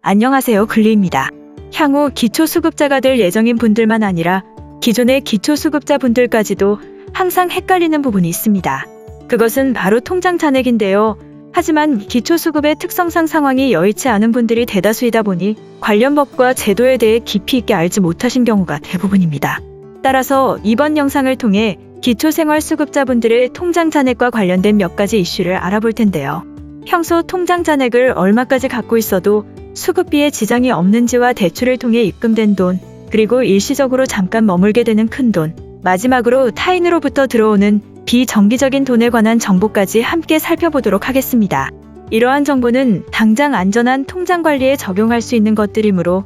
안녕하세요, 글리입니다. 향후 기초수급자가 될 예정인 분들만 아니라 기존의 기초수급자 분들까지도 항상 헷갈리는 부분이 있습니다. 그것은 바로 통장 잔액인데요. 하지만 기초수급의 특성상 상황이 여의치 않은 분들이 대다수이다 보니 관련 법과 제도에 대해 깊이 있게 알지 못하신 경우가 대부분입니다. 따라서 이번 영상을 통해 기초생활수급자분들의 통장 잔액과 관련된 몇 가지 이슈를 알아볼 텐데요. 평소 통장 잔액을 얼마까지 갖고 있어도 수급비에 지장이 없는지와 대출을 통해 입금된 돈, 그리고 일시적으로 잠깐 머물게 되는 큰 돈, 마지막으로 타인으로부터 들어오는 비정기적인 돈에 관한 정보까지 함께 살펴보도록 하겠습니다. 이러한 정보는 당장 안전한 통장 관리에 적용할 수 있는 것들이므로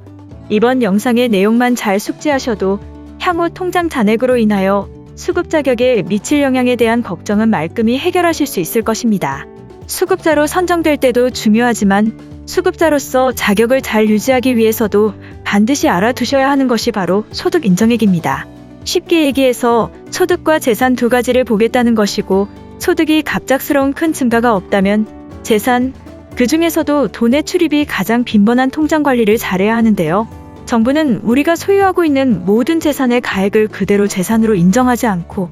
이번 영상의 내용만 잘 숙지하셔도 향후 통장 잔액으로 인하여 수급 자격에 미칠 영향에 대한 걱정은 말끔히 해결하실 수 있을 것입니다. 수급자로 선정될 때도 중요하지만 수급자로서 자격을 잘 유지하기 위해서도 반드시 알아두셔야 하는 것이 바로 소득 인정액입니다. 쉽게 얘기해서 소득과 재산 두 가지를 보겠다는 것이고, 소득이 갑작스러운 큰 증가가 없다면 재산, 그 중에서도 돈의 출입이 가장 빈번한 통장 관리를 잘해야 하는데요. 정부는 우리가 소유하고 있는 모든 재산의 가액을 그대로 재산으로 인정하지 않고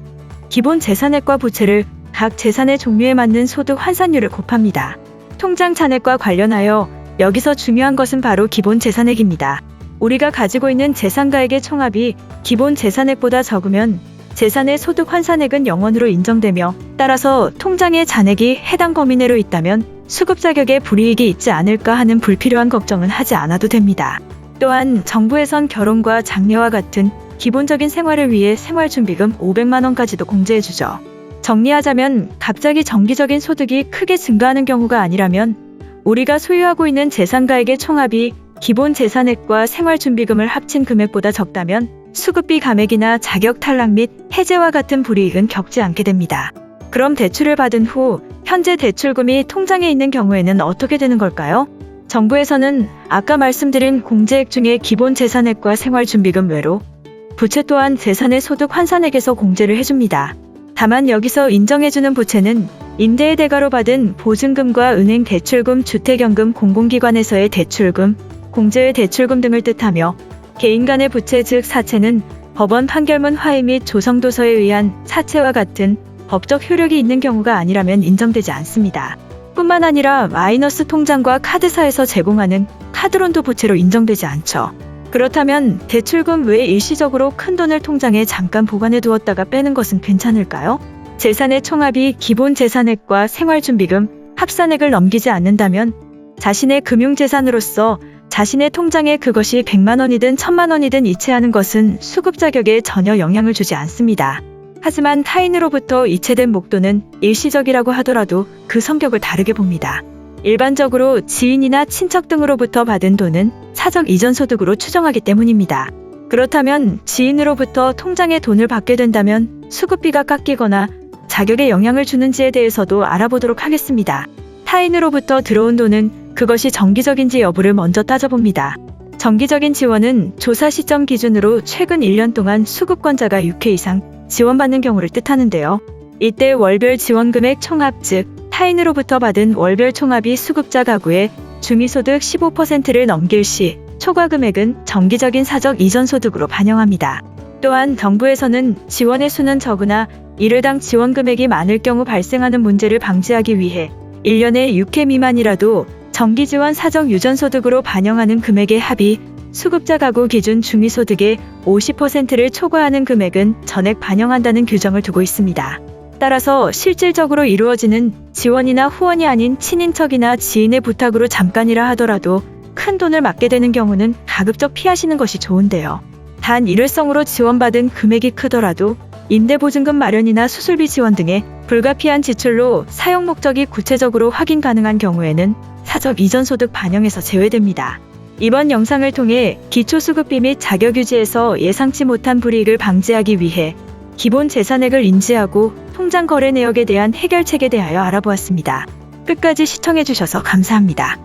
기본 재산액과 부채를 각 재산의 종류에 맞는 소득 환산율을 곱합니다. 통장 잔액과 관련하여 여기서 중요한 것은 바로 기본 재산액입니다. 우리가 가지고 있는 재산가액의 총합이 기본 재산액보다 적으면 재산의 소득 환산액은 0원으로 인정되며, 따라서 통장의 잔액이 해당 범위 내로 있다면 수급 자격에 불이익이 있지 않을까 하는 불필요한 걱정은 하지 않아도 됩니다. 또한 정부에선 결혼과 장례와 같은 기본적인 생활을 위해 생활준비금 500만 원까지도 공제해주죠. 정리하자면 갑자기 정기적인 소득이 크게 증가하는 경우가 아니라면 우리가 소유하고 있는 재산가액의 총합이 기본 재산액과 생활준비금을 합친 금액보다 적다면 수급비 감액이나 자격 탈락 및 해제와 같은 불이익은 겪지 않게 됩니다. 그럼 대출을 받은 후 현재 대출금이 통장에 있는 경우에는 어떻게 되는 걸까요? 정부에서는 아까 말씀드린 공제액 중에 기본 재산액과 생활준비금 외로 부채 또한 재산의 소득 환산액에서 공제를 해줍니다. 다만 여기서 인정해주는 부채는 임대의 대가로 받은 보증금과 은행 대출금, 주택연금, 공공기관에서의 대출금, 공제의 대출금 등을 뜻하며, 개인 간의 부채 즉 사채는 법원 판결문 화해 및 조성도서에 의한 사채와 같은 법적 효력이 있는 경우가 아니라면 인정되지 않습니다. 뿐만 아니라 마이너스 통장과 카드사에서 제공하는 카드론도 부채로 인정되지 않죠. 그렇다면 대출금 외에 일시적으로 큰 돈을 통장에 잠깐 보관해 두었다가 빼는 것은 괜찮을까요? 재산의 총합이 기본 재산액과 생활준비금, 합산액을 넘기지 않는다면 자신의 금융재산으로서 자신의 통장에 그것이 100만 원이든 1000만 원이든 이체하는 것은 수급 자격에 전혀 영향을 주지 않습니다. 하지만 타인으로부터 이체된 목돈은 일시적이라고 하더라도 그 성격을 다르게 봅니다. 일반적으로 지인이나 친척 등으로부터 받은 돈은 사적 이전 소득으로 추정하기 때문입니다. 그렇다면 지인으로부터 통장에 돈을 받게 된다면 수급비가 깎이거나 자격에 영향을 주는지에 대해서도 알아보도록 하겠습니다. 타인으로부터 들어온 돈은 그것이 정기적인지 여부를 먼저 따져봅니다. 정기적인 지원은 조사 시점 기준으로 최근 1년 동안 수급권자가 6회 이상 지원받는 경우를 뜻하는데요. 이때 월별 지원금액 총합 즉 타인으로부터 받은 월별 총합이 수급자 가구의 중위소득 15%를 넘길 시 초과 금액은 정기적인 사적 이전 소득으로 반영합니다. 또한 정부에서는 지원의 수는 적으나 일회당 지원 금액이 많을 경우 발생하는 문제를 방지하기 위해 1년에 6회 미만이라도 정기 지원 사적 유전 소득으로 반영하는 금액의 합이 수급자 가구 기준 중위소득의 50%를 초과하는 금액은 전액 반영한다는 규정을 두고 있습니다. 따라서 실질적으로 이루어지는 지원이나 후원이 아닌 친인척이나 지인의 부탁으로 잠깐이라 하더라도 큰 돈을 맞게 되는 경우는 가급적 피하시는 것이 좋은데요. 단 일회성으로 지원받은 금액이 크더라도 임대보증금 마련이나 수술비 지원 등의 불가피한 지출로 사용 목적이 구체적으로 확인 가능한 경우에는 사적 이전 소득 반영에서 제외됩니다. 이번 영상을 통해 기초수급비 및 자격유지에서 예상치 못한 불이익을 방지하기 위해 기본 재산액을 인지하고 통장 거래 내역에 대한 해결책에 대하여 알아보았습니다. 끝까지 시청해주셔서 감사합니다.